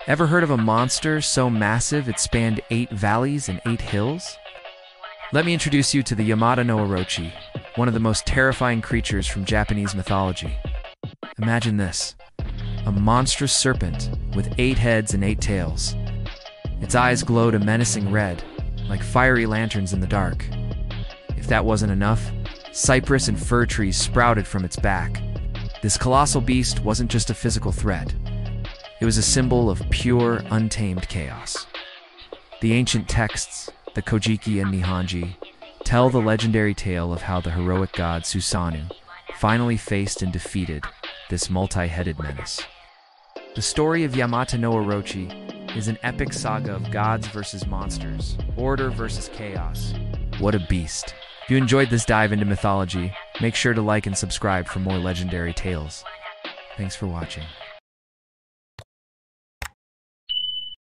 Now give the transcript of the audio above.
Ever heard of a monster so massive it spanned 8 valleys and 8 hills? Let me introduce you to the Yamata no Orochi, one of the most terrifying creatures from Japanese mythology. Imagine this: a monstrous serpent with 8 heads and 8 tails. Its eyes glowed a menacing red, like fiery lanterns in the dark. If that wasn't enough, cypress and fir trees sprouted from its back. This colossal beast wasn't just a physical threat. It was a symbol of pure, untamed chaos. The ancient texts, the Kojiki and Nihonji, tell the legendary tale of how the heroic god Susanoo finally faced and defeated this multi-headed menace. The story of Yamata no Orochi is an epic saga of gods versus monsters, order versus chaos. What a beast. If you enjoyed this dive into mythology, make sure to like and subscribe for more legendary tales. Thanks for watching.